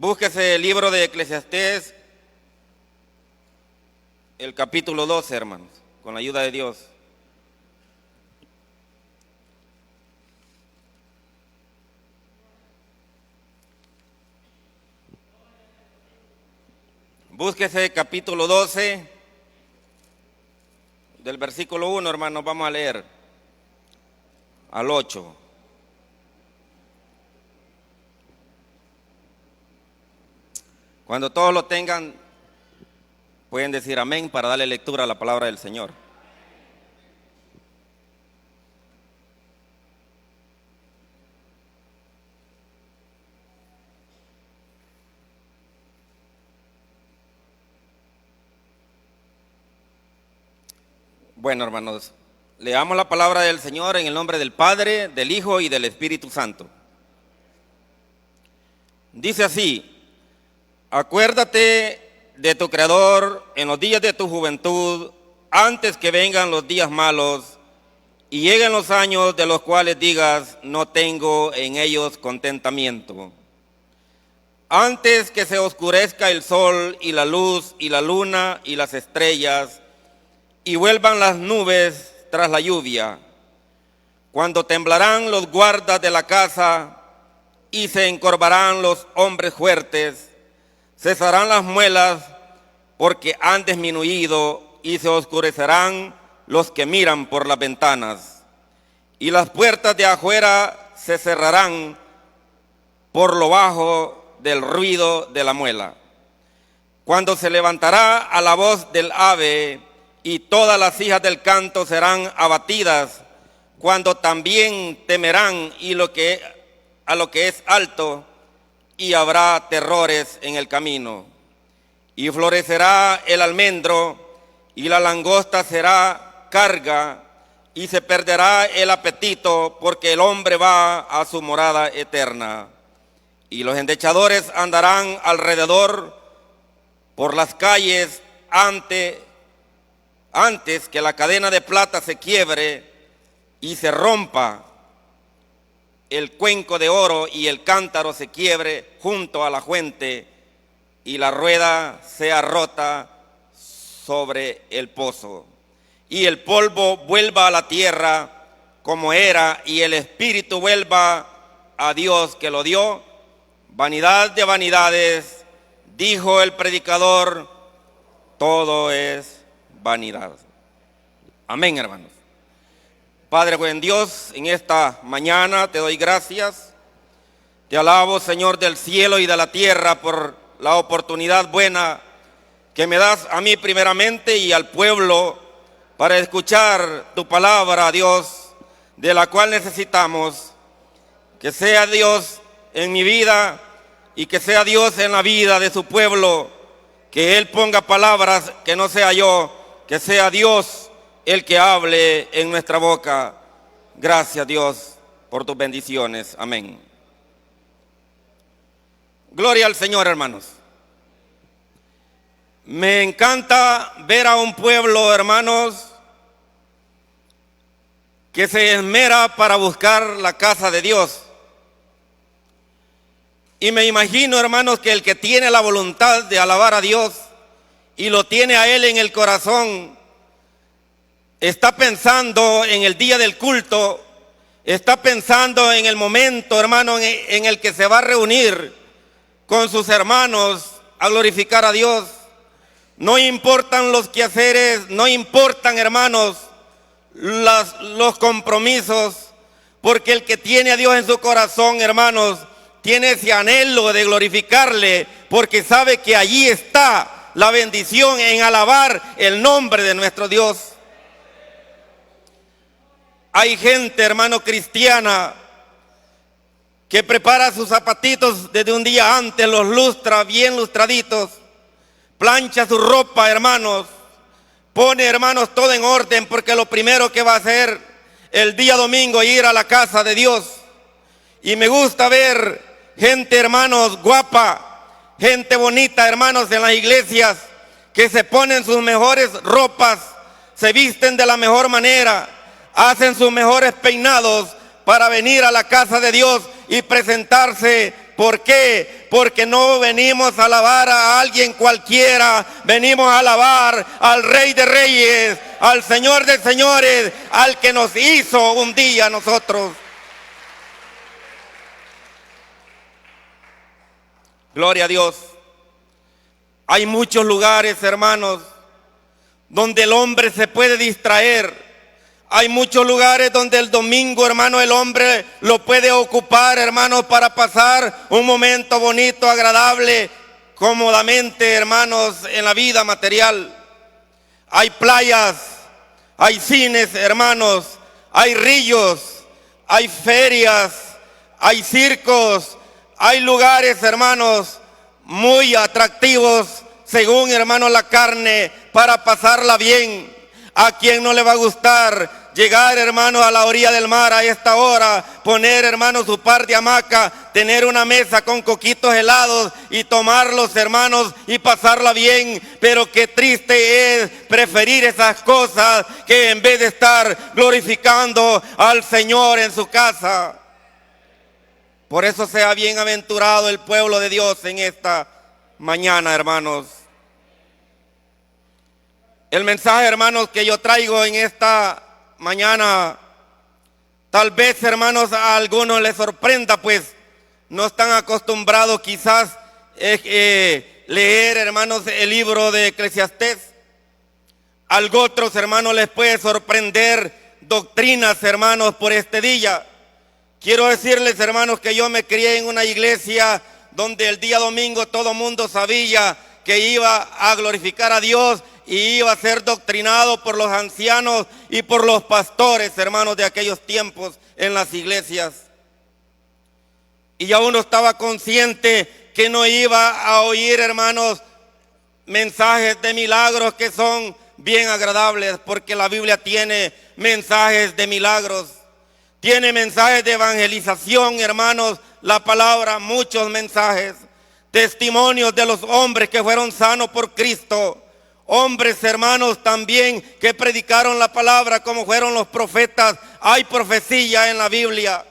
Búsquese el libro de Eclesiastés, el capítulo 12, hermanos, con la ayuda de Dios. Búsquese capítulo 12, del versículo 1, hermanos, vamos a leer al 8. Cuando todos lo tengan, pueden decir amén para darle lectura a la palabra del Señor. Bueno, hermanos, leamos la palabra del Señor en el nombre del Padre, del Hijo y del Espíritu Santo. Dice así: acuérdate de tu Creador en los días de tu juventud, antes que vengan los días malos y lleguen los años de los cuales digas, no tengo en ellos contentamiento. Antes que se oscurezca el sol y la luz y la luna y las estrellas, y vuelvan las nubes tras la lluvia, cuando temblarán los guardas de la casa y se encorvarán los hombres fuertes, cesarán las muelas porque han disminuido y se oscurecerán los que miran por las ventanas, y las puertas de afuera se cerrarán por lo bajo del ruido de la muela. Cuando se levantará a la voz del ave y todas las hijas del canto serán abatidas, cuando también temerán a lo que es alto, y habrá terrores en el camino. Y florecerá el almendro, y la langosta será carga, y se perderá el apetito, porque el hombre va a su morada eterna. Y los endechadores andarán alrededor por las calles antes que la cadena de plata se quiebre y se rompa el cuenco de oro y el cántaro se quiebre junto a la fuente y la rueda sea rota sobre el pozo. Y el polvo vuelva a la tierra como era y el espíritu vuelva a Dios que lo dio. Vanidad de vanidades, dijo el predicador, todo es vanidad. Amén, hermanos. Padre buen Dios, en esta mañana te doy gracias. Te alabo, Señor del cielo y de la tierra, por la oportunidad buena que me das a mí primeramente y al pueblo para escuchar tu palabra, Dios, de la cual necesitamos. Que sea Dios en mi vida y que sea Dios en la vida de su pueblo. Que Él ponga palabras, que no sea yo, que sea Dios el que hable en nuestra boca. Gracias, Dios, por tus bendiciones. Amén. Gloria al Señor, hermanos. Me encanta ver a un pueblo, hermanos, que se esmera para buscar la casa de Dios. Y me imagino, hermanos, que el que tiene la voluntad de alabar a Dios y lo tiene a Él en el corazón, está pensando en el día del culto, está pensando en el momento, hermano, en el que se va a reunir con sus hermanos a glorificar a Dios. No importan los quehaceres, no importan, hermanos, los compromisos, porque el que tiene a Dios en su corazón, hermanos, tiene ese anhelo de glorificarle, porque sabe que allí está la bendición en alabar el nombre de nuestro Dios. Hay gente, hermano, cristiana que prepara sus zapatitos desde un día antes, los lustra bien lustraditos, plancha su ropa, hermanos, pone, hermanos, todo en orden, porque lo primero que va a hacer el día domingo es ir a la casa de Dios. Y me gusta ver gente, hermanos, guapa, gente bonita, hermanos, en las iglesias, que se ponen sus mejores ropas, se visten de la mejor manera, hacen sus mejores peinados para venir a la casa de Dios y presentarse ¿Por qué? Porque no venimos a alabar a alguien cualquiera, venimos a alabar al Rey de Reyes, al Señor de Señores, al que nos hizo un día a nosotros. Gloria a Dios. Hay muchos lugares, hermanos, donde el hombre se puede distraer. Hay muchos lugares donde el domingo, hermano, el hombre lo puede ocupar, hermanos, para pasar un momento bonito, agradable, cómodamente, hermanos, en la vida material. Hay playas, hay cines, hermanos, hay ríos, hay ferias, hay circos, hay lugares, hermanos, muy atractivos, según, hermanos, la carne, para pasarla bien. ¿A quién no le va a gustar llegar, hermanos, a la orilla del mar a esta hora, poner, hermanos, su par de hamaca, tener una mesa con coquitos helados y tomarlos, hermanos, y pasarla bien? Pero qué triste es preferir esas cosas que en vez de estar glorificando al Señor en su casa. Por eso sea bienaventurado el pueblo de Dios en esta mañana, hermanos. El mensaje, hermanos, que yo traigo en esta mañana, tal vez, hermanos, a algunos les sorprenda, pues no están acostumbrados quizás leer, hermanos, el libro de Eclesiastés. A otros, hermanos, les puede sorprender doctrinas, hermanos, por este día. Quiero decirles, hermanos, que yo me crié en una iglesia donde el día domingo todo mundo sabía que iba a glorificar a Dios y iba a ser doctrinado por los ancianos y por los pastores, hermanos, de aquellos tiempos en las iglesias. Y ya uno estaba consciente que no iba a oír, hermanos, mensajes de milagros que son bien agradables, porque la Biblia tiene mensajes de milagros, tiene mensajes de evangelización, hermanos, la palabra, muchos mensajes, testimonios de los hombres que fueron sanos por Cristo. Hombres, hermanos, también que predicaron la palabra como fueron los profetas. Hay profecía en la Biblia.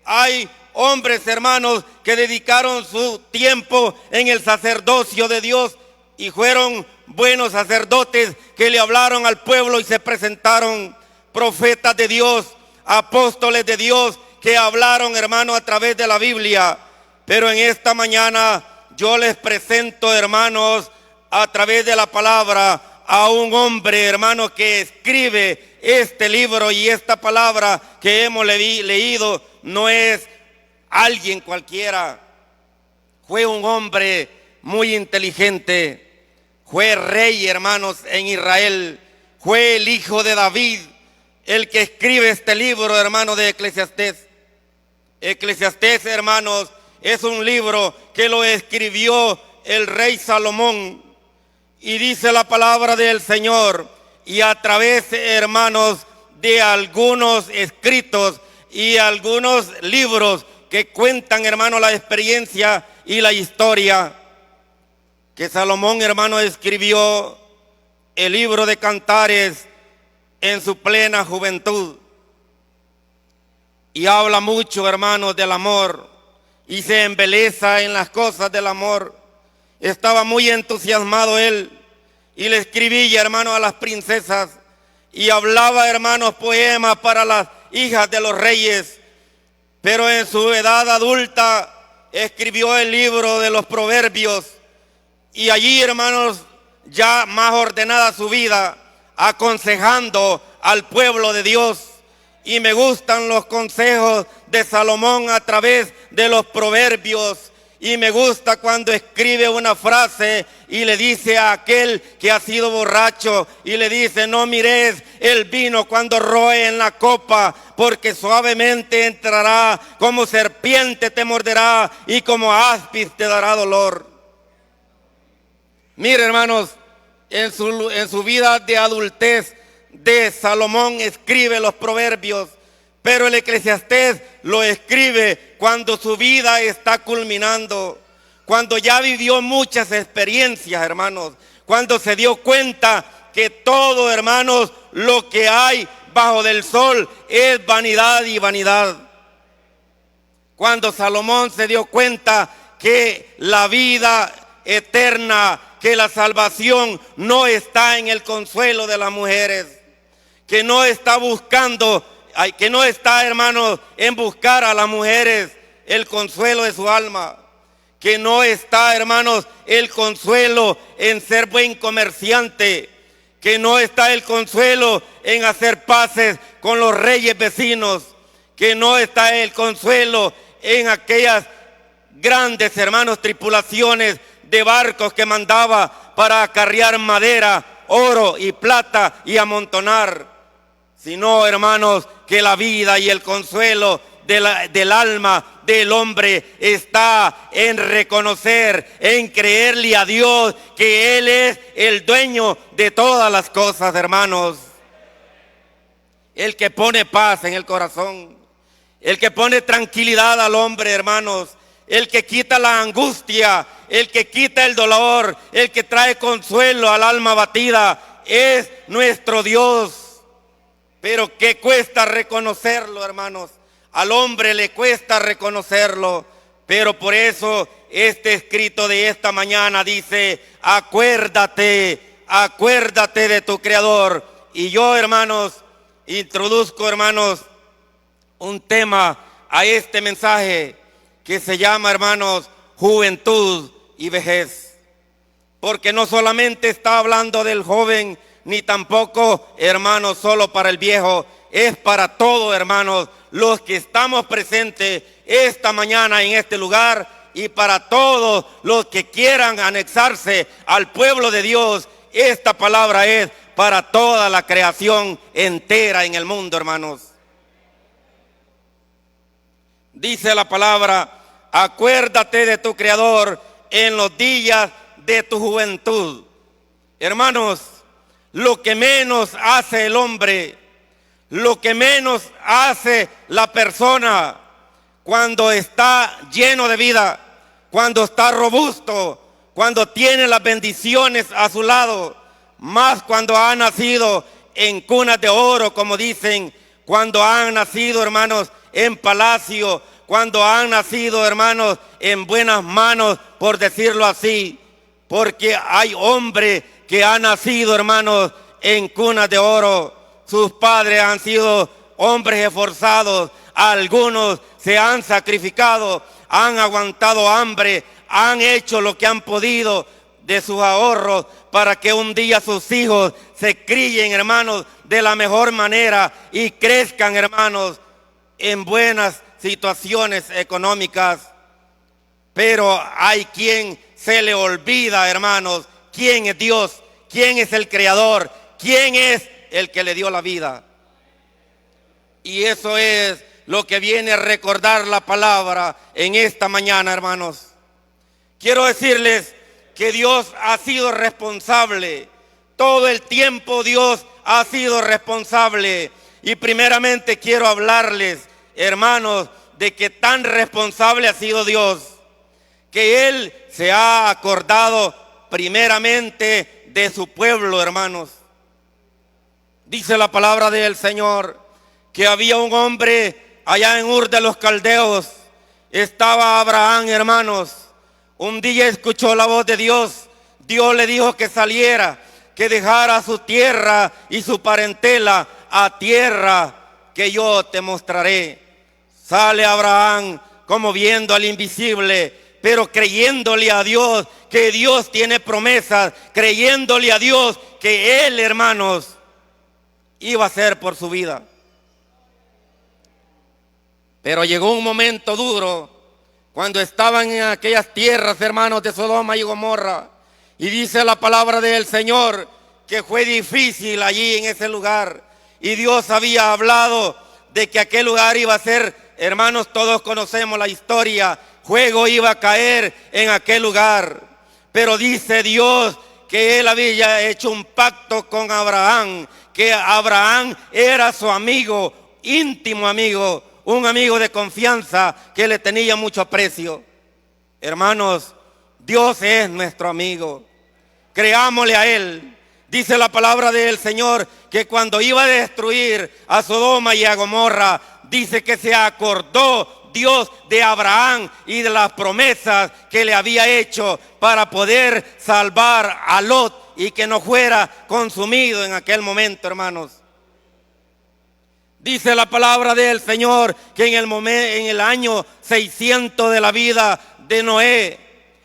Hay hombres, hermanos, que dedicaron su tiempo en el sacerdocio de Dios y fueron buenos sacerdotes que le hablaron al pueblo y se presentaron. Profetas de Dios, apóstoles de Dios que hablaron, hermanos, a través de la Biblia. Pero en esta mañana yo les presento, hermanos, a través de la palabra, a un hombre, hermano, que escribe este libro, y esta palabra que hemos leído no es alguien cualquiera. Fue un hombre muy inteligente, fue rey, hermanos, en Israel, fue el hijo de David, el que escribe este libro, hermano, de Eclesiastés. Eclesiastés, hermanos, es un libro que lo escribió el rey Salomón. Y dice la palabra del Señor, y a través, hermanos, de algunos escritos y algunos libros que cuentan, hermanos, la experiencia y la historia, que Salomón, hermano, escribió el libro de Cantares en su plena juventud. Y habla mucho, hermanos, del amor, y se embeleza en las cosas del amor. Estaba muy entusiasmado él y le escribía, hermano, a las princesas, y hablaba, hermanos, poemas para las hijas de los reyes. Pero en su edad adulta escribió el libro de los Proverbios, y allí, hermanos, ya más ordenada su vida, aconsejando al pueblo de Dios. Y me gustan los consejos de Salomón a través de los proverbios. Y me gusta cuando escribe una frase y le dice a aquel que ha sido borracho, y le dice: no mires el vino cuando roe en la copa, porque suavemente entrará, como serpiente te morderá y como áspid te dará dolor. Mire, hermanos, en su vida de adultez de Salomón escribe los proverbios, pero el Eclesiastés lo escribe cuando su vida está culminando, cuando ya vivió muchas experiencias, hermanos, cuando se dio cuenta que todo, hermanos, lo que hay bajo del sol es vanidad y vanidad. Cuando Salomón se dio cuenta que la vida eterna, que la salvación no está en el consuelo de las mujeres, que no está buscando, que no está, hermanos, en buscar a las mujeres el consuelo de su alma, que no está, hermanos, el consuelo en ser buen comerciante, que no está el consuelo en hacer paces con los reyes vecinos, que no está el consuelo en aquellas grandes, hermanos, tripulaciones de barcos que mandaba para acarrear madera, oro y plata y amontonar, sino, hermanos, que la vida y el consuelo del alma del hombre está en reconocer, en creerle a Dios que Él es el dueño de todas las cosas, hermanos. El que pone paz en el corazón, el que pone tranquilidad al hombre, hermanos, el que quita la angustia, el que quita el dolor, el que trae consuelo al alma abatida, es nuestro Dios. Pero ¿qué cuesta reconocerlo, hermanos? Al hombre le cuesta reconocerlo, pero por eso este escrito de esta mañana dice: acuérdate, acuérdate de tu Creador. Y yo, hermanos, introduzco, hermanos, un tema a este mensaje que se llama, hermanos, juventud y vejez. Porque no solamente está hablando del joven, ni tampoco, hermanos, solo para el viejo, es para todos, hermanos, los que estamos presentes esta mañana en este lugar, y para todos los que quieran anexarse al pueblo de Dios. Esta palabra es para toda la creación entera en el mundo, hermanos. Dice la palabra: acuérdate de tu Creador en los días de tu juventud. Hermanos, lo que menos hace el hombre, lo que menos hace la persona cuando está lleno de vida, cuando está robusto, cuando tiene las bendiciones a su lado, más cuando ha nacido en cunas de oro, como dicen, cuando han nacido, hermanos, en palacio, cuando han nacido, hermanos, en buenas manos, por decirlo así, porque hay hombre que ha nacido, hermanos, en cunas de oro. Sus padres han sido hombres esforzados, algunos se han sacrificado, han aguantado hambre, han hecho lo que han podido de sus ahorros para que un día sus hijos se críen, hermanos, de la mejor manera y crezcan, hermanos, en buenas situaciones económicas. Pero hay quien se le olvida, hermanos, quién es Dios, quién es el Creador, quién es el que le dio la vida. Y eso es lo que viene a recordar la palabra en esta mañana, hermanos. Quiero decirles que Dios ha sido responsable. Todo el tiempo Dios ha sido responsable. Y primeramente quiero hablarles, hermanos, de que tan responsable ha sido Dios, que Él se ha acordado primeramente de su pueblo, hermanos. Dice la palabra del Señor que había un hombre allá en Ur de los Caldeos. Estaba Abraham, hermanos. Un día escuchó la voz de Dios. Dios le dijo que saliera, que dejara su tierra y su parentela a tierra que yo te mostraré. Sale Abraham como viendo al invisible, pero creyéndole a Dios que Dios tiene promesas, creyéndole a Dios que Él, hermanos, iba a hacer por su vida. Pero llegó un momento duro cuando estaban en aquellas tierras, hermanos, de Sodoma y Gomorra. Y dice la palabra del Señor que fue difícil allí en ese lugar. Y Dios había hablado de que aquel lugar iba a ser, hermanos, todos conocemos la historia, fuego iba a caer en aquel lugar. Pero dice Dios que Él había hecho un pacto con Abraham, que Abraham era su amigo, íntimo amigo, un amigo de confianza que le tenía mucho aprecio. Hermanos, Dios es nuestro amigo. Creámosle a Él. Dice la palabra del Señor que cuando iba a destruir a Sodoma y a Gomorra, dice que se acordó Dios de Abraham y de las promesas que le había hecho para poder salvar a Lot y que no fuera consumido en aquel momento, hermanos. Dice la palabra del Señor que en el año 600 de la vida de Noé,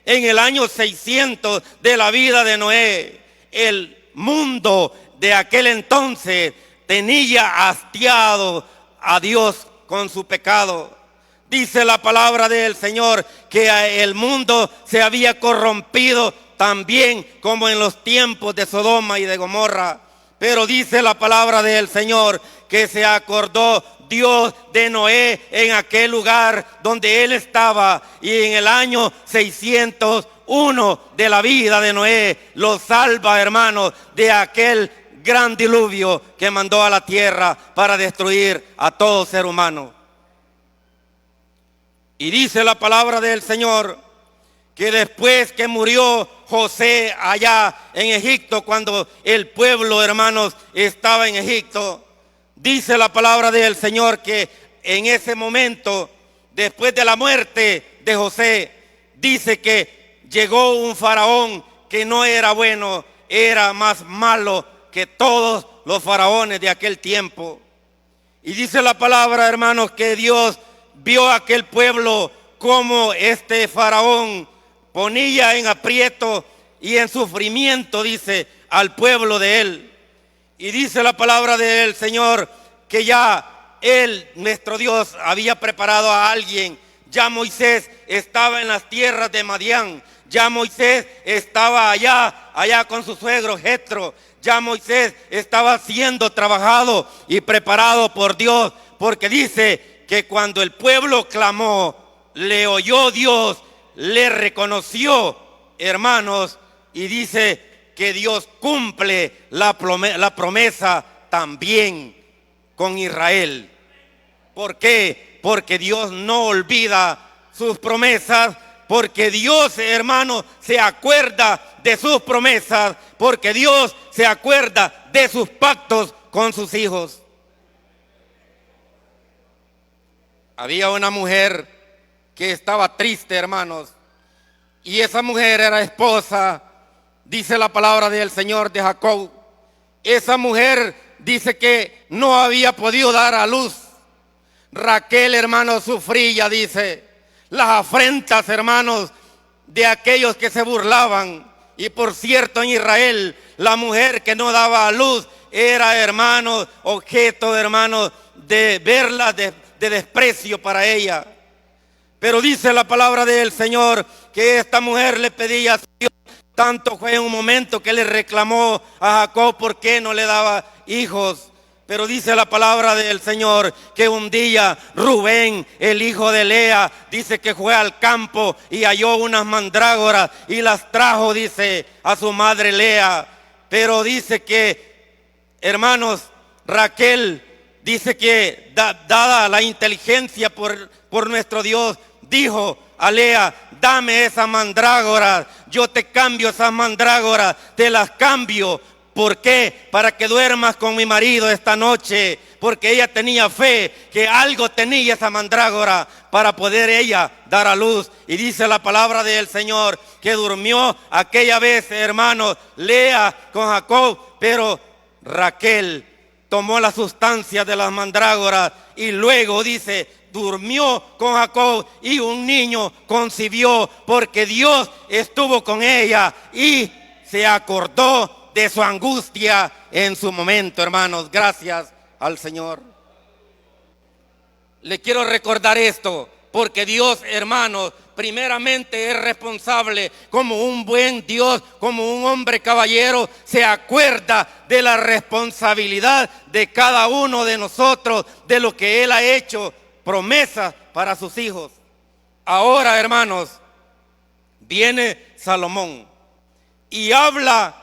en el año 600 de la vida de Noé, el mundo de aquel entonces tenía hastiado a Dios con su pecado. Dice la palabra del Señor que el mundo se había corrompido también como en los tiempos de Sodoma y de Gomorra. Pero dice la palabra del Señor que se acordó Dios de Noé en aquel lugar donde él estaba, y en el año 601 de la vida de Noé lo salva, hermanos, de aquel gran diluvio que mandó a la tierra para destruir a todo ser humano. Y dice la palabra del Señor que después que murió José allá en Egipto, cuando el pueblo, hermanos, estaba en Egipto, dice la palabra del Señor que en ese momento, después de la muerte de José, dice que llegó un faraón que no era bueno, era más malo que todos los faraones de aquel tiempo. Y dice la palabra, hermanos, que Dios vio a aquel pueblo como este faraón ponía en aprieto y en sufrimiento, dice, al pueblo de él. Y dice la palabra del Señor que ya él, nuestro Dios, había preparado a alguien. Ya Moisés estaba en las tierras de Madián. Ya Moisés estaba allá con su suegro Jetro. Ya Moisés estaba siendo trabajado y preparado por Dios, porque dice que cuando el pueblo clamó, le oyó Dios, le reconoció, hermanos, y dice que Dios cumple la promesa también con Israel. ¿Por qué? Porque Dios no olvida sus promesas, porque Dios, hermanos, se acuerda de sus promesas, porque Dios se acuerda de sus pactos con sus hijos. Había una mujer que estaba triste, hermanos, y esa mujer era esposa, dice la palabra del Señor, de Jacob. Esa mujer dice que no había podido dar a luz. Raquel, hermanos, sufría, dice, las afrentas, hermanos, de aquellos que se burlaban. Y por cierto, en Israel, la mujer que no daba a luz era, hermanos, objeto, hermanos, de verla, de desprecio para ella. Pero dice la palabra del Señor que esta mujer le pedía a Dios. Tanto fue en un momento que le reclamó a Jacob por qué no le daba hijos. Pero dice la palabra del Señor que un día Rubén, el hijo de Lea, dice que fue al campo y halló unas mandrágoras y las trajo, dice, a su madre Lea. Pero dice que, hermanos, Raquel dice que dada la inteligencia por nuestro Dios, dijo a Lea, dame esas mandrágoras, yo te cambio esas mandrágoras, te las cambio. ¿Por qué? Para que duermas con mi marido esta noche, porque ella tenía fe que algo tenía esa mandrágora para poder ella dar a luz. Y dice la palabra del Señor que durmió aquella vez, hermanos, Lea con Jacob, pero Raquel tomó la sustancia de las mandrágoras y luego dice, durmió con Jacob y un niño concibió, porque Dios estuvo con ella y se acordó de su angustia en su momento, hermanos. Gracias al Señor. Le quiero recordar esto, porque Dios, hermanos, primeramente es responsable. Como un buen Dios, como un hombre caballero, se acuerda de la responsabilidad de cada uno de nosotros, de lo que Él ha hecho, promesas para sus hijos. Ahora, hermanos, viene Salomón y habla,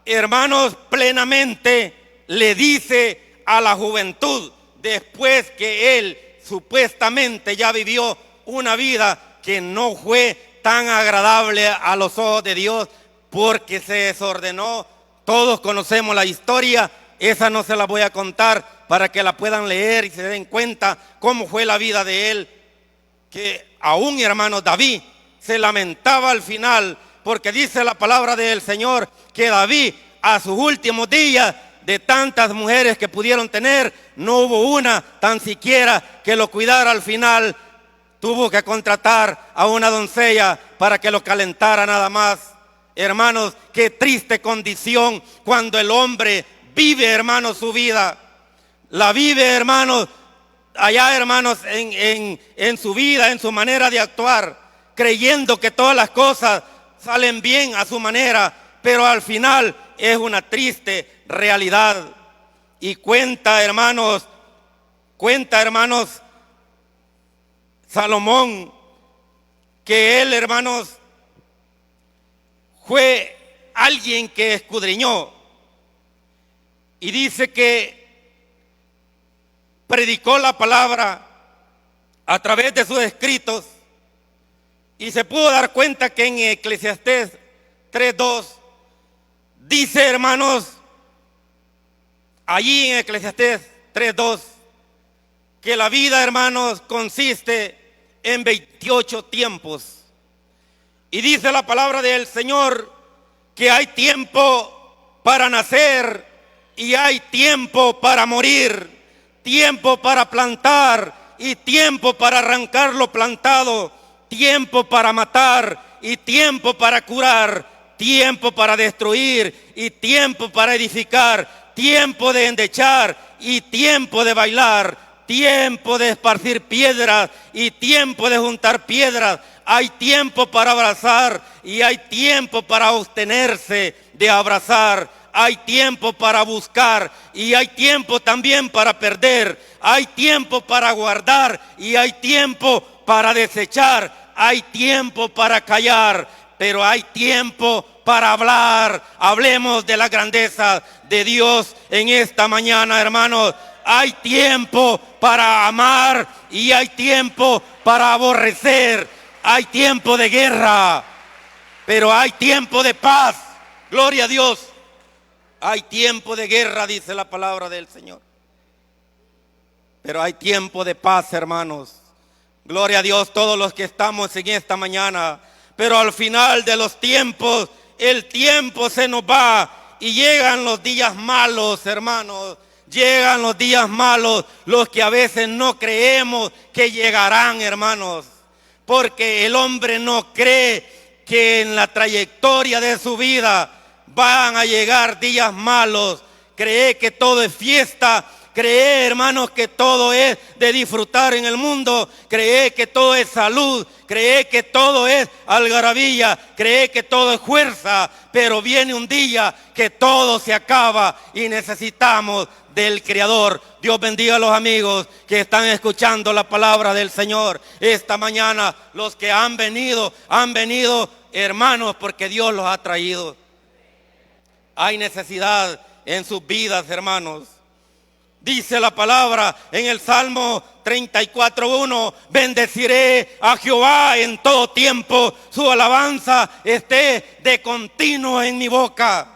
hermanos, plenamente le dice a la juventud, después que él supuestamente ya vivió una vida que no fue tan agradable a los ojos de Dios, porque se desordenó. Todos conocemos la historia, esa no se la voy a contar para que la puedan leer y se den cuenta cómo fue la vida de él. que aún, hermanos, David se lamentaba al final, porque dice la palabra del Señor que David a sus últimos días, de tantas mujeres que pudieron tener, no hubo una tan siquiera que lo cuidara. Al final tuvo que contratar a una doncella para que lo calentara nada más. Hermanos, qué triste condición cuando el hombre vive, hermanos, su vida. La vive, hermanos, allá, hermanos, en su vida, en su manera de actuar, creyendo que todas las cosas salen bien a su manera, pero al final es una triste realidad. Y cuenta, hermanos, Salomón, que él, hermanos, fue alguien que escudriñó, y dice que predicó la palabra a través de sus escritos, y se pudo dar cuenta que en Eclesiastés 3:2 dice, hermanos, allí en Eclesiastés 3:2, que la vida, hermanos, consiste en 28 tiempos. Y dice la palabra del Señor que hay tiempo para nacer y hay tiempo para morir, tiempo para plantar y tiempo para arrancar lo plantado, tiempo para matar y tiempo para curar, tiempo para destruir y tiempo para edificar, tiempo de endechar y tiempo de bailar, tiempo de esparcir piedras y tiempo de juntar piedras. Hay tiempo para abrazar y hay tiempo para abstenerse de abrazar. Hay tiempo para buscar y hay tiempo también para perder. Hay tiempo para guardar y hay tiempo para desechar. Hay tiempo para callar, pero hay tiempo para hablar. Hablemos de la grandeza de Dios en esta mañana, hermanos. Hay tiempo para amar y hay tiempo para aborrecer. Hay tiempo de guerra, pero hay tiempo de paz. Gloria a Dios. Hay tiempo de guerra, dice la palabra del Señor, pero hay tiempo de paz, hermanos. Gloria a Dios, todos los que estamos en esta mañana. Pero al final de los tiempos, el tiempo se nos va y llegan los días malos, hermanos. Llegan los días malos, los que a veces no creemos que llegarán, hermanos. Porque el hombre no cree que en la trayectoria de su vida van a llegar días malos. Cree que todo es fiesta. Cree, hermanos, que todo es de disfrutar en el mundo. Cree que todo es salud. Cree que todo es algarabía. Cree que todo es fuerza. Pero viene un día que todo se acaba y necesitamos del Creador. Dios bendiga a los amigos que están escuchando la palabra del Señor esta mañana. Los que han venido, hermanos, porque Dios los ha traído. Hay necesidad en sus vidas, hermanos. Dice la palabra en el Salmo 34:1, bendeciré a Jehová en todo tiempo, su alabanza esté de continuo en mi boca.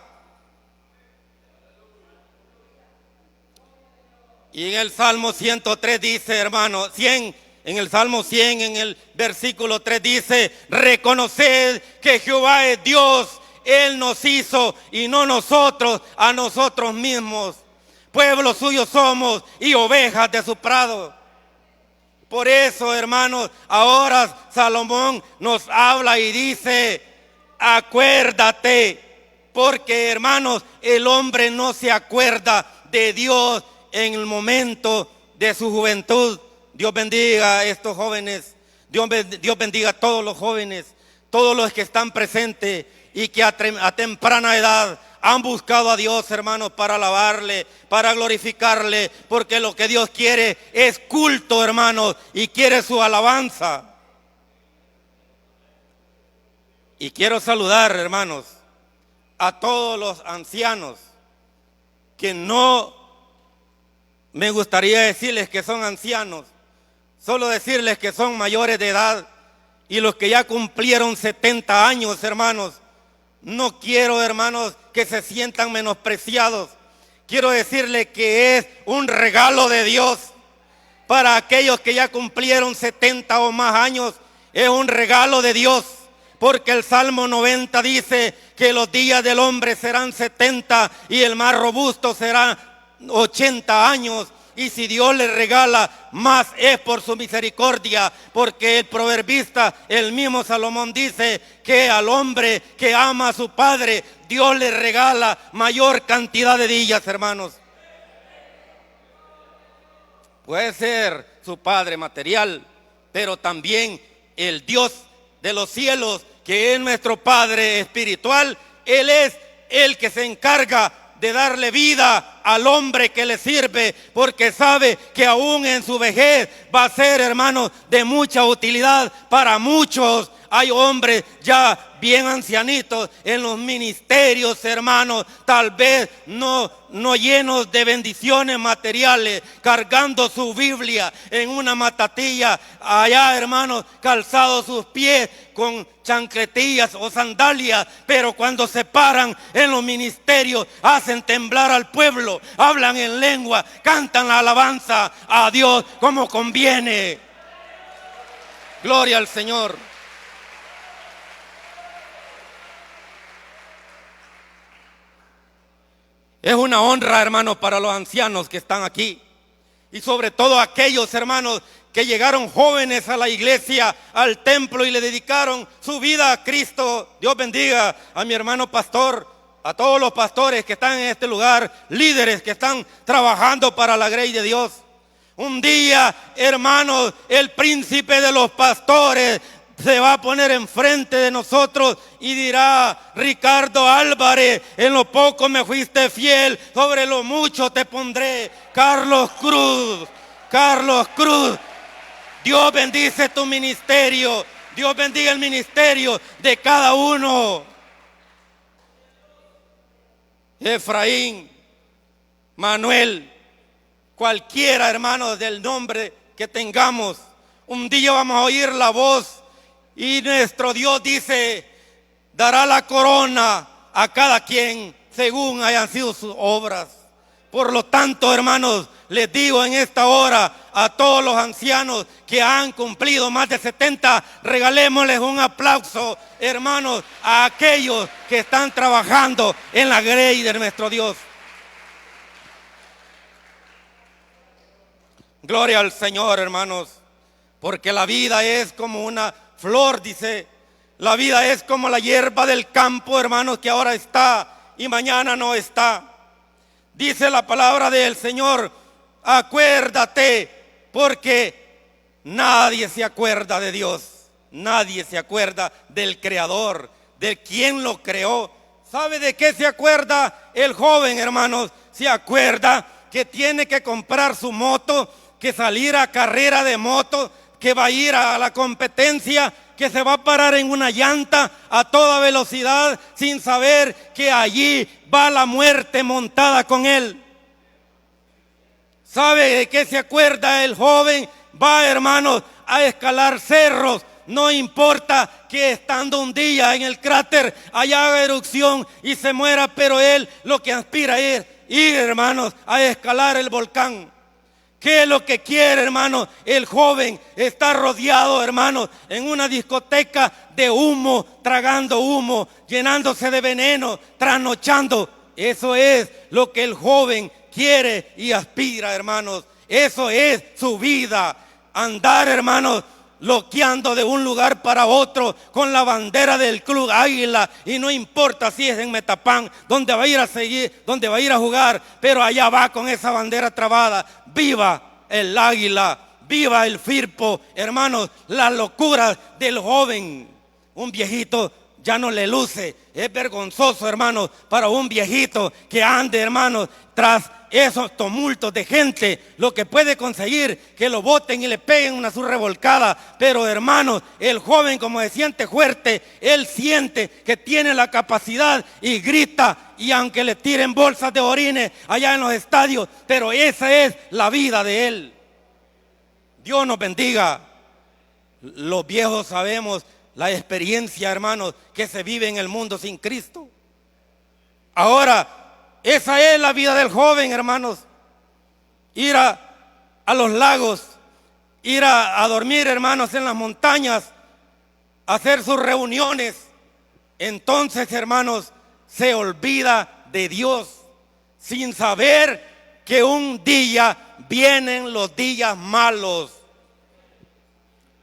Y en el Salmo 103 dice, hermano, en el Salmo 100, en el versículo 3 dice, reconoced que Jehová es Dios, Él nos hizo y no nosotros a nosotros mismos. Pueblo suyo somos y ovejas de su prado. Por eso, hermanos, ahora Salomón nos habla y dice, acuérdate, porque, hermanos, el hombre no se acuerda de Dios en el momento de su juventud. Dios bendiga a estos jóvenes. Dios bendiga a todos los jóvenes, todos los que están presentes y que a temprana edad han buscado a Dios, hermanos, para alabarle, para glorificarle, porque lo que Dios quiere es culto, hermanos, y quiere su alabanza. Y quiero saludar, hermanos, a todos los ancianos, que no me gustaría decirles que son ancianos, solo decirles que son mayores de edad, y los que ya cumplieron 70 años, hermanos. No quiero, hermanos, que se sientan menospreciados. Quiero decirles que es un regalo de Dios. para aquellos que ya cumplieron 70 o más años, es un regalo de Dios. Porque el Salmo 90 dice que los días del hombre serán 70 y el más robusto será 80 años. Y si Dios le regala más es por su misericordia, porque el proverbista, el mismo Salomón, dice que al hombre que ama a su padre, Dios le regala mayor cantidad de días, hermanos. Puede ser su padre material, pero también el Dios de los cielos, que es nuestro Padre espiritual. Él es el que se encarga de darle vida al hombre que le sirve, porque sabe que aún en su vejez va a ser, hermanos, de mucha utilidad para muchos. Hay hombres ya bien ancianitos en los ministerios, hermanos, tal vez no llenos de bendiciones materiales, cargando su Biblia en una matatilla, allá, hermanos, calzados sus pies con chancletillas o sandalias, pero cuando se paran en los ministerios hacen temblar al pueblo, hablan en lengua, cantan la alabanza a Dios como conviene. Gloria al Señor. Es una honra, hermanos, para los ancianos que están aquí. Y sobre todo aquellos, hermanos, que llegaron jóvenes a la iglesia, al templo y le dedicaron su vida a Cristo. Dios bendiga a mi hermano pastor, a todos los pastores que están en este lugar, líderes que están trabajando para la grey de Dios. Un día, hermanos, el príncipe de los pastores se va a poner enfrente de nosotros y dirá: Ricardo Álvarez, en lo poco me fuiste fiel, sobre lo mucho te pondré. Carlos Cruz, Dios bendice tu ministerio, Dios bendiga el ministerio de cada uno. Efraín, Manuel, cualquiera, hermanos, del nombre que tengamos, un día vamos a oír la voz. Y nuestro Dios dice: dará la corona a cada quien según hayan sido sus obras. Por lo tanto, hermanos, les digo en esta hora a todos los ancianos que han cumplido más de 70, regalémosles un aplauso, hermanos, a aquellos que están trabajando en la grey de nuestro Dios. Gloria al Señor, hermanos, porque la vida es como una flor, dice. La vida es como la hierba del campo, hermanos, que ahora está y mañana no está. Dice la palabra del Señor: acuérdate, porque nadie se acuerda de Dios. Nadie se acuerda del Creador, de quien lo creó. ¿Sabe de qué se acuerda el joven, hermanos? Se acuerda que tiene que comprar su moto, que salir a carrera de moto, que va a ir a la competencia, que se va a parar en una llanta a toda velocidad sin saber que allí va la muerte montada con él. ¿Sabe de qué se acuerda el joven? Va, hermanos, a escalar cerros. No importa que estando un día en el cráter allá haga erupción y se muera, pero él lo que aspira es ir, hermanos, a escalar el volcán. ¿Qué es lo que quiere, hermano? El joven está rodeado, hermano, en una discoteca de humo, tragando humo, llenándose de veneno, trasnochando. Eso es lo que el joven quiere y aspira, hermanos. Eso es su vida. Andar, hermanos, loqueando de un lugar para otro con la bandera del Club Águila, y no importa si es en Metapán, donde va a ir a seguir, donde va a ir a jugar, pero allá va con esa bandera trabada. Viva el Águila, viva el Firpo, hermanos. Las locuras del joven, un viejito ya no le luce. Es vergonzoso, hermanos, para un viejito que ande, hermanos, tras esos tumultos de gente. Lo que puede conseguir que lo boten y le peguen una su revolcada. Pero, hermanos, el joven, como se siente fuerte, él siente que tiene la capacidad y grita, y aunque le tiren bolsas de orines allá en los estadios, pero esa es la vida de él. Dios nos bendiga. Los viejos sabemos la experiencia, hermanos, que se vive en el mundo sin Cristo. Ahora, esa es la vida del joven, hermanos. Ir a los lagos ir a dormir, hermanos, en las montañas, hacer sus reuniones. Entonces, hermanos, se olvida de Dios sin saber que un día vienen los días malos.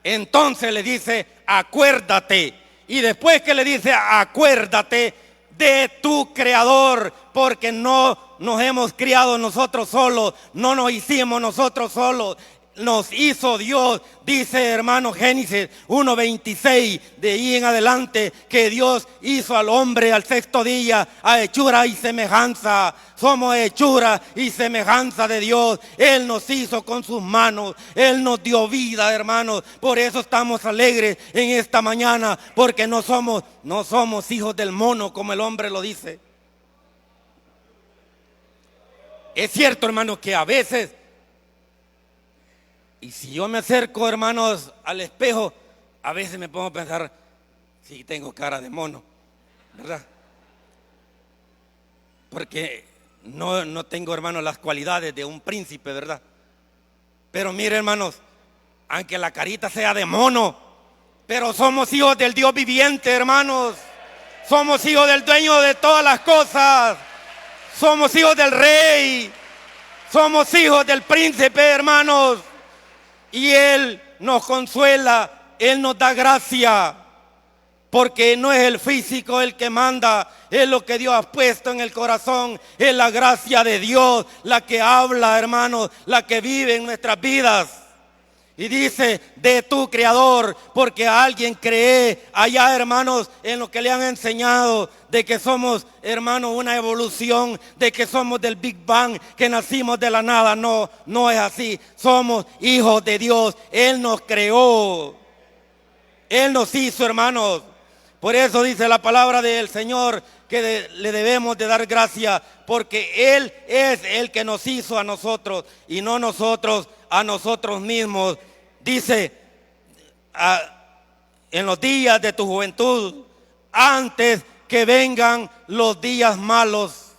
Entonces le dice, acuérdate. Y después que le dice, acuérdate de tu Creador, porque no nos hemos criado nosotros solos, no nos hicimos nosotros solos, nos hizo Dios. Dice, hermano, Génesis 1:26, de ahí en adelante, que Dios hizo al hombre al sexto día a hechura y semejanza. Somos hechura y semejanza de Dios. Él nos hizo con sus manos, Él nos dio vida, hermanos. Por eso estamos alegres en esta mañana, porque no somos hijos del mono, como el hombre lo dice. Es cierto, hermano, que a veces, y si yo me acerco, hermanos, al espejo, a veces me pongo a pensar, sí, tengo cara de mono, ¿verdad? Porque no tengo, hermanos, las cualidades de un príncipe, ¿verdad? Pero mire, hermanos, aunque la carita sea de mono, pero somos hijos del Dios viviente, hermanos. Somos hijos del dueño de todas las cosas. Somos hijos del rey. Somos hijos del príncipe, hermanos. Y Él nos consuela, Él nos da gracia, porque no es el físico el que manda, es lo que Dios ha puesto en el corazón, es la gracia de Dios la que habla, hermanos, la que vive en nuestras vidas. Y dice, de tu Creador, porque alguien cree allá, hermanos, en lo que le han enseñado, de que somos, hermanos, una evolución, de que somos del Big Bang, que nacimos de la nada. No es así. Somos hijos de Dios. Él nos creó. Él nos hizo, hermanos. Por eso dice la palabra del Señor que le debemos de dar gracias, porque Él es el que nos hizo a nosotros y no nosotros a nosotros mismos. Dice, en los días de tu juventud, antes que vengan los días malos.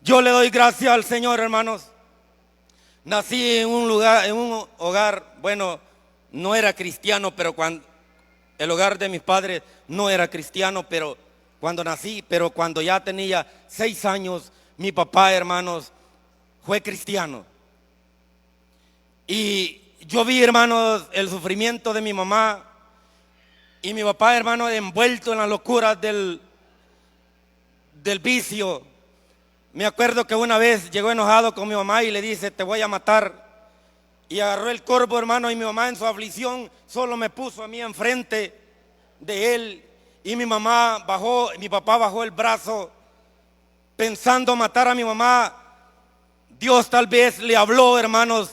Yo le doy gracias al Señor, hermanos. Nací en un hogar, bueno, no era cristiano, pero el hogar de mis padres no era cristiano, pero cuando nací, pero cuando ya tenía 6 años, mi papá, hermanos, fue cristiano. Y yo vi, hermanos, el sufrimiento de mi mamá y mi papá, hermanos, envuelto en las locuras del vicio. Me acuerdo que una vez llegó enojado con mi mamá y le dice, te voy a matar. Y agarró el corvo, hermano, y mi mamá en su aflicción solo me puso a mí enfrente de él. Y mi papá bajó el brazo pensando matar a mi mamá. Dios tal vez le habló, hermanos,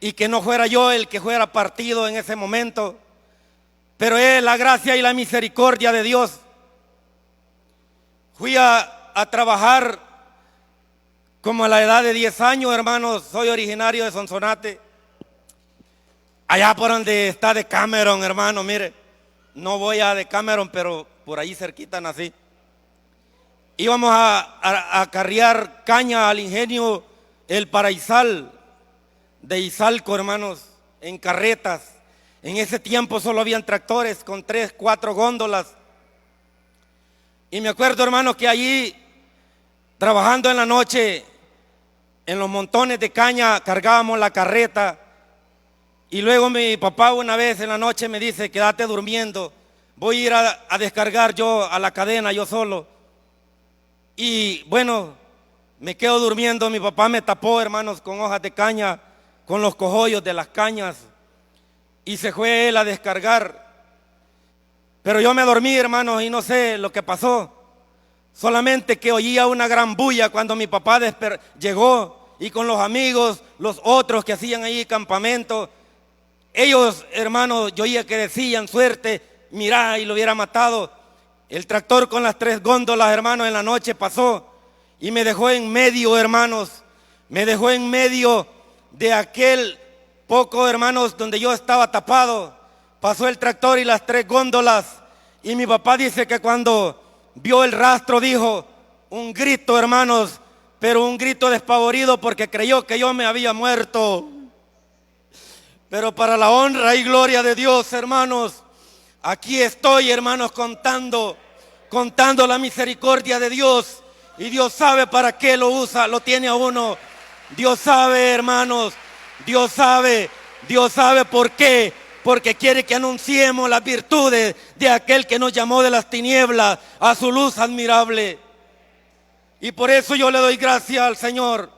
y que no fuera yo el que fuera partido en ese momento, pero es la gracia y la misericordia de Dios. Fui a trabajar como a la edad de 10 años, hermanos. Soy originario de Sonsonate, allá por donde está Decameron, hermano. Mire, no voy a Decameron, pero por ahí cerquita nací. Íbamos a acarrear caña al ingenio El Paraísal de Izalco, hermanos, en carretas. En ese tiempo solo habían tractores con 3, 4 góndolas. Y me acuerdo, hermanos, que allí, trabajando en la noche, en los montones de caña, cargábamos la carreta. Y luego mi papá una vez en la noche me dice, quédate durmiendo, voy a ir a descargar yo a la cadena, yo solo. Y bueno, me quedo durmiendo. Mi papá me tapó, hermanos, con hojas de caña, con los cogollos de las cañas, y se fue él a descargar. Pero yo me dormí, hermanos, y no sé lo que pasó. Solamente que oía una gran bulla cuando mi papá llegó, y con los amigos, los otros que hacían ahí campamento. Ellos, hermanos, yo oía que decían, suerte, mirá, y lo hubiera matado. El tractor con las 3 góndolas, hermanos, en la noche pasó y me dejó en medio, hermanos. Me dejó en medio de aquel poco, hermanos, donde yo estaba tapado. Pasó el tractor y las 3 góndolas. Y mi papá dice que cuando vio el rastro dijo un grito, hermanos, pero un grito despavorido porque creyó que yo me había muerto. Pero para la honra y gloria de Dios, hermanos, aquí estoy, hermanos, contando la misericordia de Dios. Y Dios sabe para qué lo usa, lo tiene a uno. Dios sabe, hermanos, Dios sabe por qué. Porque quiere que anunciemos las virtudes de aquel que nos llamó de las tinieblas a su luz admirable. Y por eso yo le doy gracias al Señor.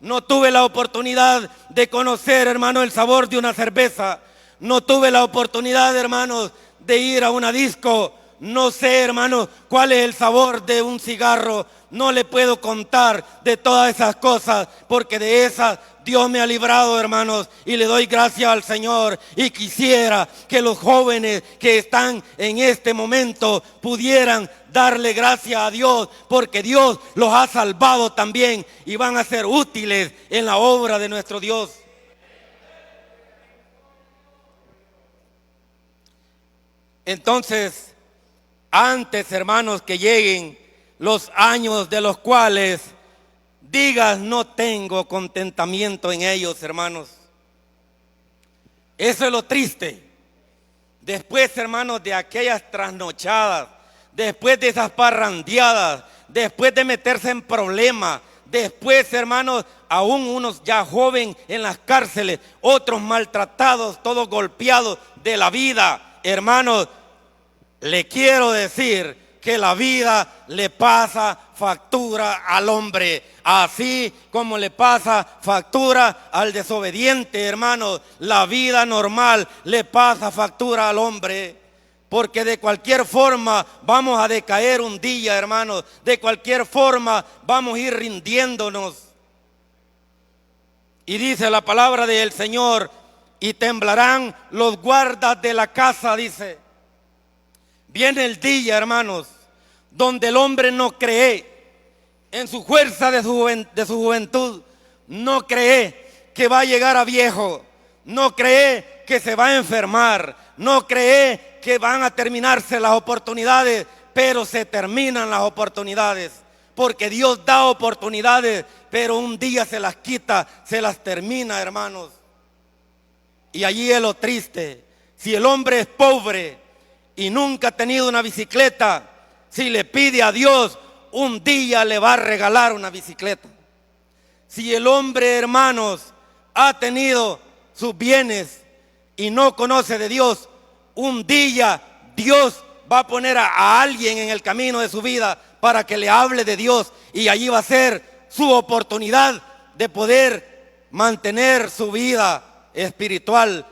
No tuve la oportunidad de conocer, hermano, el sabor de una cerveza. No tuve la oportunidad, hermanos, de ir a una disco. No sé, hermanos, cuál es el sabor de un cigarro. No le puedo contar de todas esas cosas, porque de esas Dios me ha librado, hermanos, y le doy gracias al Señor. Y quisiera que los jóvenes que están en este momento pudieran darle gracias a Dios, porque Dios los ha salvado también y van a ser útiles en la obra de nuestro Dios. Entonces, antes, hermanos, que lleguen los años de los cuales digas no tengo contentamiento en ellos, hermanos. Eso es lo triste. Después, hermanos, de aquellas trasnochadas, después de esas parrandeadas, después de meterse en problemas, después, hermanos, aún unos ya jóvenes en las cárceles, otros maltratados, todos golpeados de la vida, hermanos, le quiero decir que la vida le pasa factura al hombre, así como le pasa factura al desobediente, hermanos. La vida normal le pasa factura al hombre, porque de cualquier forma vamos a decaer un día, hermanos. De cualquier forma vamos a ir rindiéndonos. Y dice la palabra del Señor: y temblarán los guardas de la casa, dice. Viene el día, hermanos, donde el hombre no cree en su fuerza de su juventud, no cree que va a llegar a viejo, no cree que se va a enfermar, no cree que van a terminarse las oportunidades, pero se terminan las oportunidades, porque Dios da oportunidades, pero un día se las quita, se las termina, hermanos. Y allí es lo triste. Si el hombre es pobre y nunca ha tenido una bicicleta, si le pide a Dios, un día le va a regalar una bicicleta. Si el hombre, hermanos, ha tenido sus bienes y no conoce de Dios, un día Dios va a poner a alguien en el camino de su vida para que le hable de Dios, y allí va a ser su oportunidad de poder mantener su vida espiritual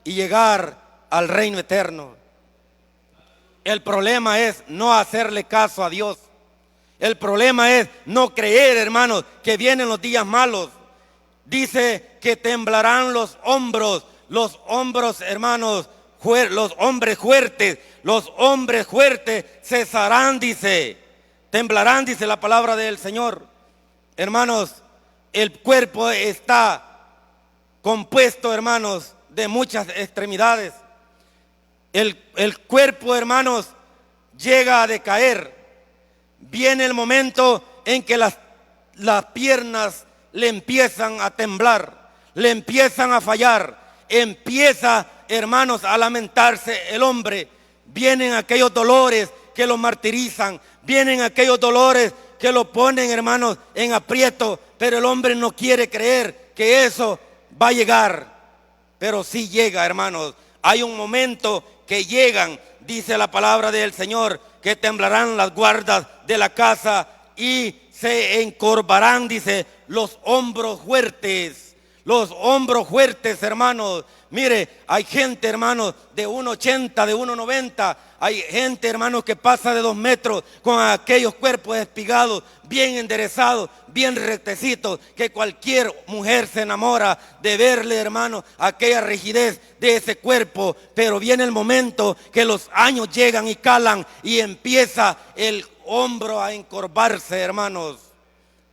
y llegar al reino eterno. El problema es no hacerle caso a Dios. El problema es no creer, hermanos, que vienen los días malos. Dice que temblarán los hombros, hermanos, los hombres fuertes cesarán, dice. Temblarán, dice la palabra del Señor. Hermanos, el cuerpo está compuesto, hermanos, de muchas extremidades. El cuerpo, hermanos, llega a decaer. Viene el momento en que las piernas le empiezan a temblar, le empiezan a fallar, empieza, hermanos, a lamentarse el hombre. Vienen aquellos dolores que lo martirizan, vienen aquellos dolores que lo ponen, hermanos, en aprieto, pero el hombre no quiere creer que eso va a llegar. Pero sí llega, hermanos. Hay un momento que llegan, dice la palabra del Señor, que temblarán las guardas de la casa y se encorvarán, dice, los hombros fuertes, hermanos. Mire, hay gente, hermanos, de 1,80, de 1,90, hay gente, hermanos, que pasa de 2 metros con aquellos cuerpos espigados, bien enderezados, bien rectecitos, que cualquier mujer se enamora de verle, hermanos, aquella rigidez de ese cuerpo. Pero viene el momento que los años llegan y calan y empieza el hombro a encorvarse, hermanos.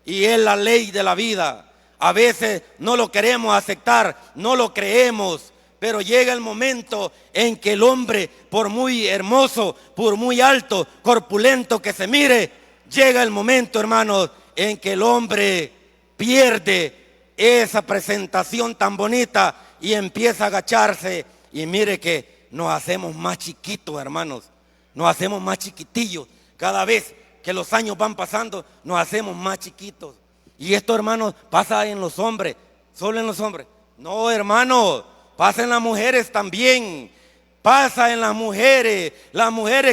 Y es la ley de la vida. A veces no lo queremos aceptar, no lo creemos, pero llega el momento en que el hombre, por muy hermoso, por muy alto, corpulento que se mire, llega el momento, hermanos, en que el hombre pierde esa presentación tan bonita y empieza a agacharse. Y mire que nos hacemos más chiquitos, hermanos. Nos hacemos más chiquitillos. Cada vez que los años van pasando, nos hacemos más chiquitos. Y esto, hermanos, pasa en los hombres. ¿Solo en los hombres? No, hermanos, pasa en las mujeres también. Pasa en las mujeres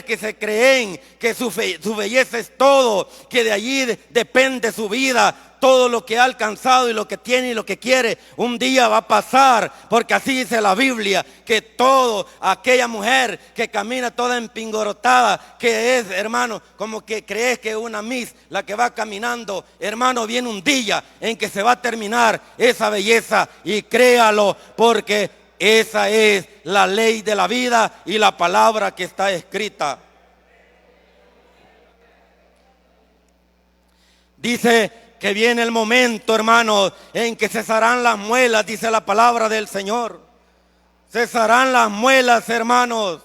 que se creen que su belleza es todo, que de allí depende su vida, todo lo que ha alcanzado y lo que tiene y lo que quiere, un día va a pasar, porque así dice la Biblia, que todo, aquella mujer que camina toda empingorotada, que es, hermano, como que crees que es una Miss la que va caminando, hermano, viene un día en que se va a terminar esa belleza, y créalo, porque esa es la ley de la vida y la palabra que está escrita. Dice que viene el momento, hermanos, en que cesarán las muelas, dice la palabra del Señor. Cesarán las muelas, hermanos.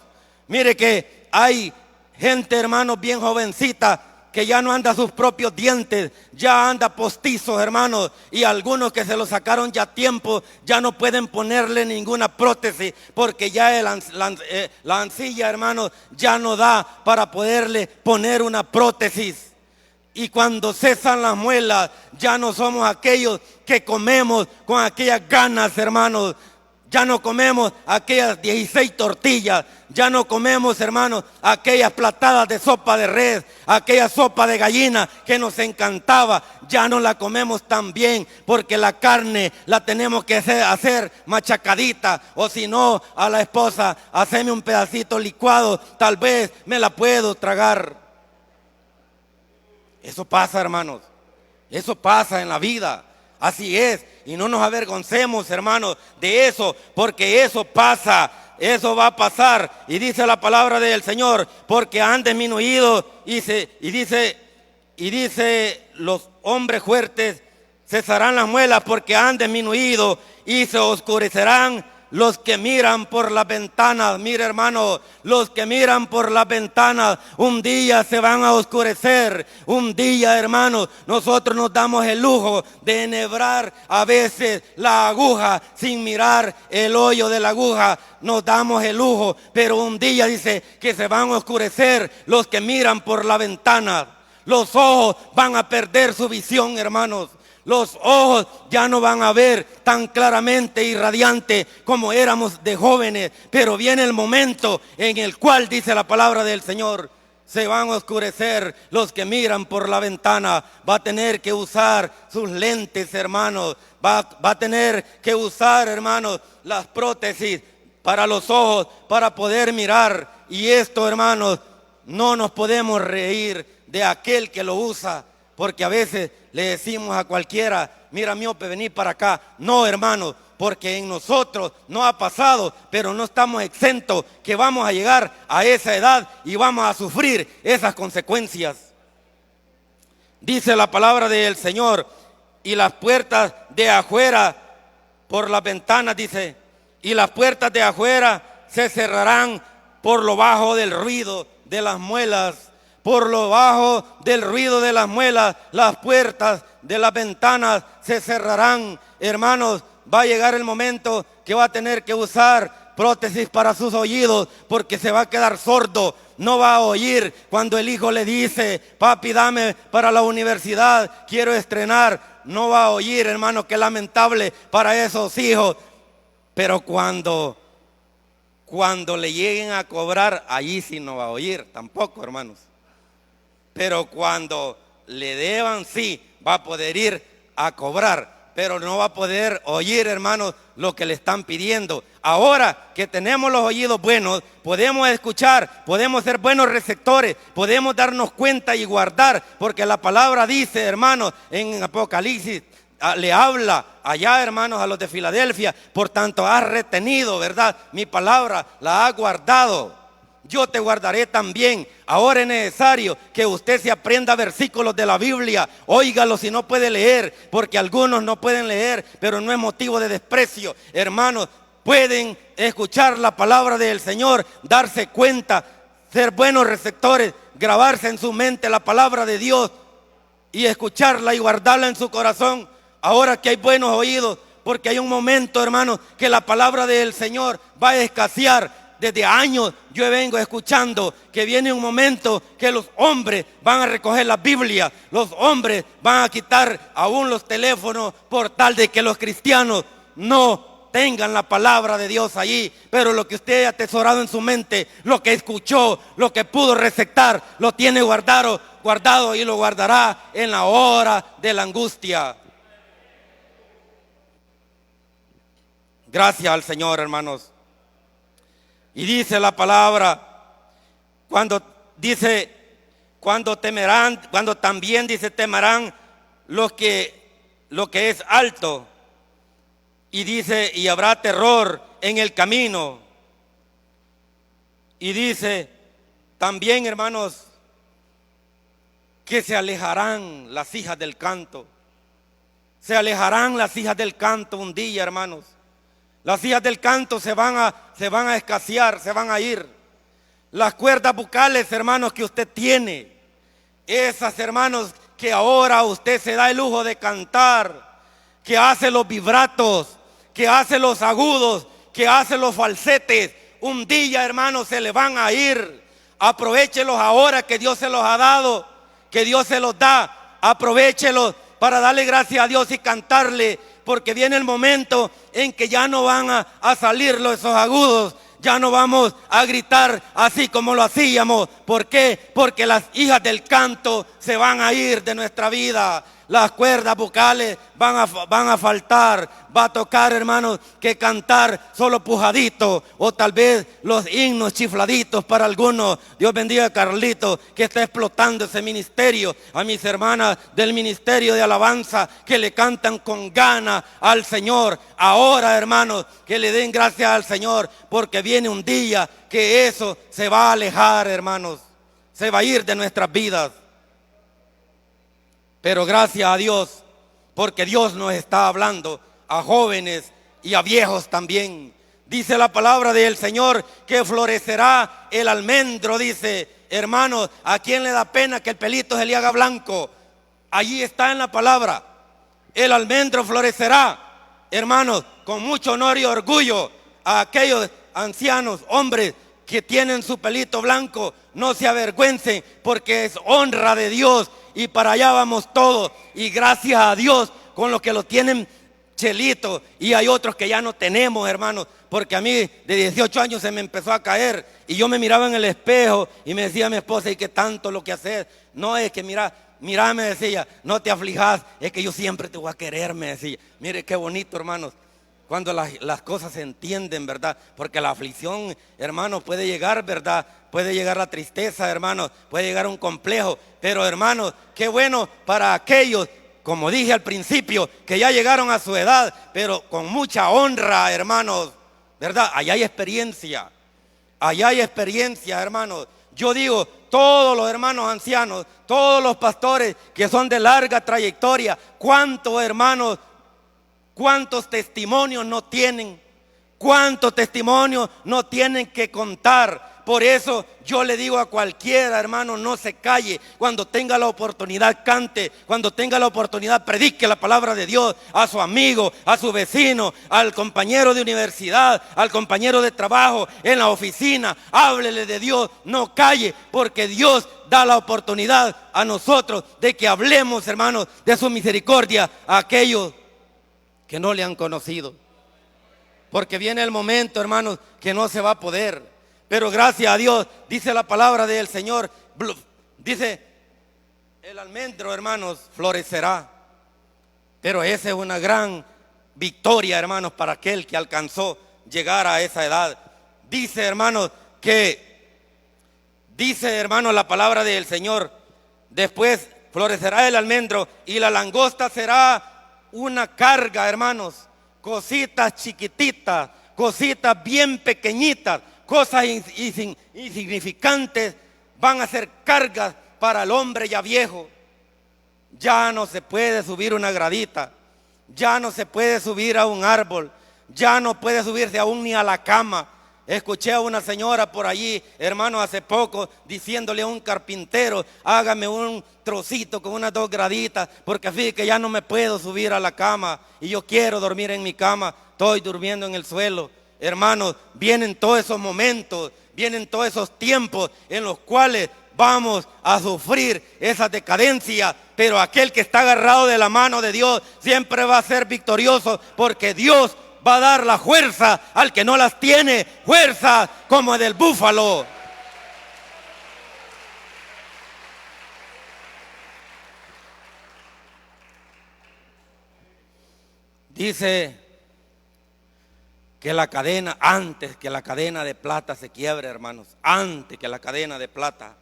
Mire que hay gente, hermanos, bien jovencita, que ya no anda sus propios dientes, ya anda postizos, hermanos, y algunos que se lo sacaron ya a tiempo, ya no pueden ponerle ninguna prótesis, porque ya la ancilla, hermanos, ya no da para poderle poner una prótesis. Y cuando cesan las muelas, ya no somos aquellos que comemos con aquellas ganas, hermanos. Ya no comemos aquellas 16 tortillas, ya no comemos, hermanos, aquellas platadas de sopa de res, aquella sopa de gallina que nos encantaba, ya no la comemos tan bien, porque la carne la tenemos que hacer machacadita, o si no, a la esposa, haceme un pedacito licuado, tal vez me la puedo tragar. Eso pasa, hermanos, eso pasa en la vida. Así es, y no nos avergoncemos, hermanos, de eso, porque eso pasa, eso va a pasar. Y dice la palabra del Señor, porque han disminuido, y dice, los hombres fuertes cesarán las muelas, porque han disminuido, y se oscurecerán los que miran por las ventanas. Mire, hermano, los que miran por las ventanas un día se van a oscurecer. Un día, hermano, nosotros nos damos el lujo de enhebrar a veces la aguja sin mirar el hoyo de la aguja. Nos damos el lujo, pero un día dice que se van a oscurecer los que miran por la ventana. Los ojos van a perder su visión, hermanos. Los ojos ya no van a ver tan claramente y radiante como éramos de jóvenes. Pero viene el momento en el cual, dice la palabra del Señor, se van a oscurecer los que miran por la ventana. Va a tener que usar sus lentes, hermanos. Va a tener que usar, hermanos, las prótesis para los ojos, para poder mirar. Y esto, hermanos, no nos podemos reír de aquel que lo usa, porque a veces le decimos a cualquiera, mira, miope, vení para acá. No, hermano, porque en nosotros no ha pasado, pero no estamos exentos que vamos a llegar a esa edad y vamos a sufrir esas consecuencias. Dice la palabra del Señor, y las puertas de afuera, por las ventanas, dice, y las puertas de afuera se cerrarán por lo bajo del ruido de las muelas. Por lo bajo del ruido de las muelas, las puertas de las ventanas se cerrarán. Hermanos, va a llegar el momento que va a tener que usar prótesis para sus oídos, porque se va a quedar sordo. No va a oír cuando el hijo le dice, papi, dame para la universidad, quiero estrenar. No va a oír, hermano, qué lamentable para esos hijos. Pero cuando le lleguen a cobrar, allí sí no va a oír tampoco, hermanos. Pero cuando le deban, sí, va a poder ir a cobrar, pero no va a poder oír, hermanos, lo que le están pidiendo. Ahora que tenemos los oídos buenos, podemos escuchar, podemos ser buenos receptores, podemos darnos cuenta y guardar, porque la palabra dice, hermanos, en Apocalipsis, le habla allá, hermanos, a los de Filadelfia, por tanto has retenido, ¿verdad? Mi palabra la ha guardado. Yo te guardaré también. Ahora es necesario que usted se aprenda versículos de la Biblia. Óigalo si no puede leer, porque algunos no pueden leer, pero no es motivo de desprecio. Hermanos, pueden escuchar la palabra del Señor, darse cuenta, ser buenos receptores, grabarse en su mente la palabra de Dios y escucharla y guardarla en su corazón. Ahora que hay buenos oídos, porque hay un momento, hermanos, que la palabra del Señor va a escasear. Desde años yo vengo escuchando que viene un momento que los hombres van a recoger la Biblia, los hombres van a quitar aún los teléfonos por tal de que los cristianos no tengan la palabra de Dios allí. Pero lo que usted ha atesorado en su mente, lo que escuchó, lo que pudo recetar, lo tiene guardado y lo guardará en la hora de la angustia. Gracias al Señor, hermanos. Y dice la palabra, cuando también dice temerán lo que es alto. Y dice, y habrá terror en el camino. Y dice también, hermanos, que se alejarán las hijas del canto. Se alejarán las hijas del canto un día, hermanos. Las hijas del canto se van a escasear, se van a ir. Las cuerdas vocales, hermanos, que usted tiene, esas, hermanos, que ahora usted se da el lujo de cantar, que hace los vibratos, que hace los agudos, que hace los falsetes, un día, hermanos, se le van a ir. Aprovéchelos ahora que Dios se los ha dado, que Dios se los da. Aprovéchelos para darle gracias a Dios y cantarle, porque viene el momento en que ya no van a salir esos agudos, ya no vamos a gritar así como lo hacíamos. ¿Por qué? Porque las hijas del canto se van a ir de nuestra vida. Las cuerdas vocales van a faltar. Va a tocar, hermanos, que cantar solo pujadito, o tal vez los himnos chifladitos para algunos. Dios bendiga a Carlito, que está explotando ese ministerio. A mis hermanas del ministerio de alabanza, que le cantan con gana al Señor. Ahora, hermanos, que le den gracias al Señor, porque viene un día que eso se va a alejar, hermanos. Se va a ir de nuestras vidas. Pero gracias a Dios, porque Dios nos está hablando a jóvenes y a viejos también. Dice la palabra del Señor que florecerá el almendro. Dice, hermanos, ¿a quién le da pena que el pelito se le haga blanco? Allí está en la palabra. El almendro florecerá, hermanos, con mucho honor y orgullo. A aquellos ancianos, hombres que tienen su pelito blanco, no se avergüencen, porque es honra de Dios. Y para allá vamos todos. Y gracias a Dios con los que lo tienen chelito. Y hay otros que ya no tenemos, hermanos. Porque a mí de 18 años se me empezó a caer. Y yo me miraba en el espejo y me decía a mi esposa, ¿y qué tanto lo que haces? No, es que mira, me decía, no te aflijas, es que yo siempre te voy a querer, me decía. Mire qué bonito, hermanos, cuando las cosas se entienden, ¿verdad? Porque la aflicción, hermanos, puede llegar, ¿verdad? Puede llegar la tristeza, hermanos, puede llegar un complejo. Pero, hermanos, qué bueno para aquellos, como dije al principio, que ya llegaron a su edad, pero con mucha honra, hermanos, ¿verdad? Allá hay experiencia, hermanos. Yo digo, todos los hermanos ancianos, todos los pastores que son de larga trayectoria, ¿cuántos, hermanos, cuántos testimonios no tienen? ¿Cuántos testimonios no tienen que contar? Por eso yo le digo a cualquiera, hermano, no se calle. Cuando tenga la oportunidad, cante. Cuando tenga la oportunidad, predique la palabra de Dios a su amigo, a su vecino, al compañero de universidad, al compañero de trabajo, en la oficina. Háblele de Dios, no calle, porque Dios da la oportunidad a nosotros de que hablemos, hermanos, de su misericordia a aquellos que no le han conocido. Porque viene el momento, hermanos, que no se va a poder. Pero gracias a Dios, dice la palabra del Señor, dice, el almendro, hermanos, florecerá. Pero esa es una gran victoria, hermanos, para aquel que alcanzó llegar a esa edad. Dice, hermanos, la palabra del Señor, después florecerá el almendro y la langosta será una carga, hermanos, cositas chiquititas, cositas bien pequeñitas, cosas insignificantes van a ser cargas para el hombre ya viejo. Ya no se puede subir una gradita, ya no se puede subir a un árbol, ya no puede subirse aún ni a la cama. Escuché a una señora por allí, hermano, hace poco, diciéndole a un carpintero: hágame un trocito con unas 2 graditas, porque así que ya no me puedo subir a la cama y yo quiero dormir en mi cama, estoy durmiendo en el suelo. Hermanos, vienen todos esos momentos, vienen todos esos tiempos en los cuales vamos a sufrir esa decadencia, pero aquel que está agarrado de la mano de Dios siempre va a ser victorioso, porque Dios va a dar la fuerza al que no las tiene, fuerza como del búfalo. Dice que la cadena, antes que la cadena de plata se quiebre, hermanos, antes que la cadena de plata,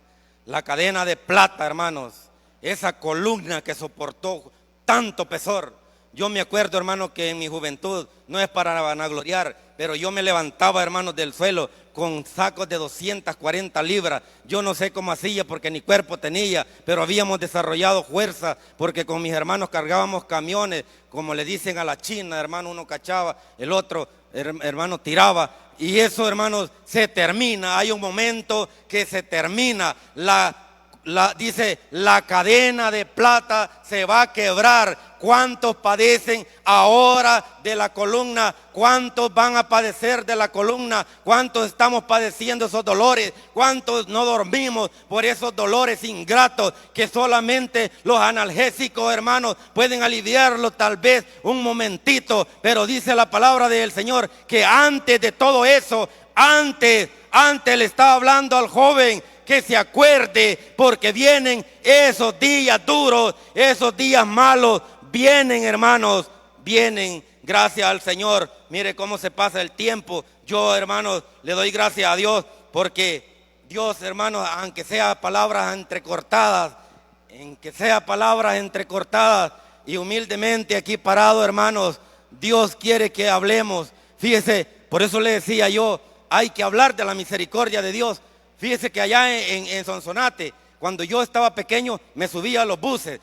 hermanos, esa columna que soportó tanto pesor. Yo me acuerdo, hermano, que en mi juventud, no es para vanagloriar, pero yo me levantaba, hermanos, del suelo con sacos de 240 libras. Yo no sé cómo hacía, porque ni cuerpo tenía, pero habíamos desarrollado fuerza, porque con mis hermanos cargábamos camiones, como le dicen a la China, hermano, uno cachaba, el otro, hermano, tiraba. Y eso, hermanos, se termina. Hay un momento que se termina. Dice, la cadena de plata se va a quebrar. ¿Cuántos padecen ahora de la columna? ¿Cuántos van a padecer de la columna? ¿Cuántos estamos padeciendo esos dolores? ¿Cuántos no dormimos por esos dolores ingratos que solamente los analgésicos, hermanos, pueden aliviarlo tal vez un momentito? Pero dice la palabra del Señor que antes de todo eso, antes le estaba hablando al joven que se acuerde, porque vienen esos días duros, esos días malos, vienen, hermanos, vienen. Gracias al Señor. Mire cómo se pasa el tiempo. Yo, hermanos, le doy gracias a Dios, porque Dios, hermanos, aunque sea palabras entrecortadas, y humildemente aquí parado, hermanos, Dios quiere que hablemos. Fíjese, por eso le decía yo, hay que hablar de la misericordia de Dios. Fíjese que allá en Sonsonate, cuando yo estaba pequeño, me subía a los buses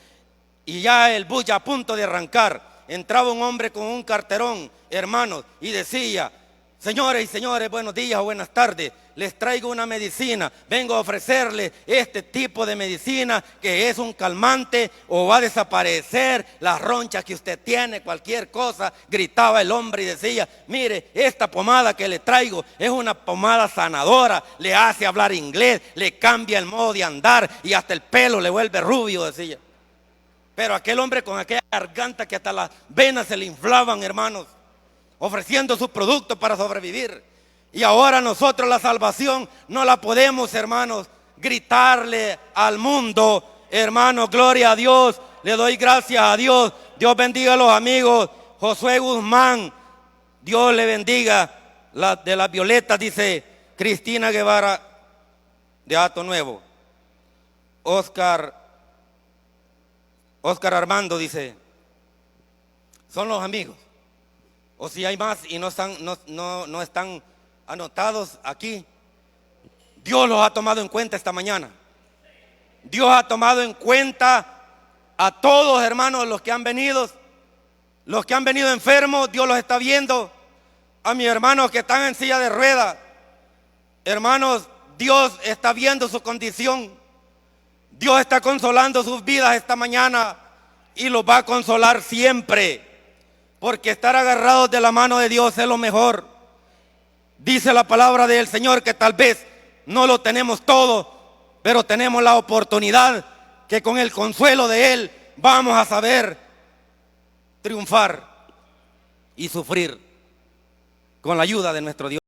y ya el bus ya a punto de arrancar, entraba un hombre con un carterón, hermanos, y decía: señores y señores, buenos días o buenas tardes, les traigo una medicina, vengo a ofrecerles este tipo de medicina que es un calmante o va a desaparecer las ronchas que usted tiene, cualquier cosa. Gritaba el hombre y decía: mire, esta pomada que le traigo es una pomada sanadora, le hace hablar inglés, le cambia el modo de andar y hasta el pelo le vuelve rubio, decía. Pero aquel hombre con aquella garganta que hasta las venas se le inflaban, hermanos, ofreciendo sus productos para sobrevivir. Y ahora nosotros la salvación no la podemos, hermanos, gritarle al mundo. Hermanos, gloria a Dios, le doy gracias a Dios. Dios bendiga a los amigos. Josué Guzmán, Dios le bendiga. De las violetas, dice Cristina Guevara de Hato Nuevo. Oscar Armando dice: son los amigos. O si hay más y no están anotados aquí, Dios los ha tomado en cuenta esta mañana. Dios ha tomado en cuenta a todos, hermanos, los que han venido enfermos. Dios los está viendo. A mis hermanos que están en silla de ruedas, hermanos, Dios está viendo su condición. Dios está consolando sus vidas esta mañana y los va a consolar siempre, porque estar agarrados de la mano de Dios es lo mejor. Dice la palabra del Señor que tal vez no lo tenemos todo, pero tenemos la oportunidad que con el consuelo de Él vamos a saber triunfar y sufrir con la ayuda de nuestro Dios.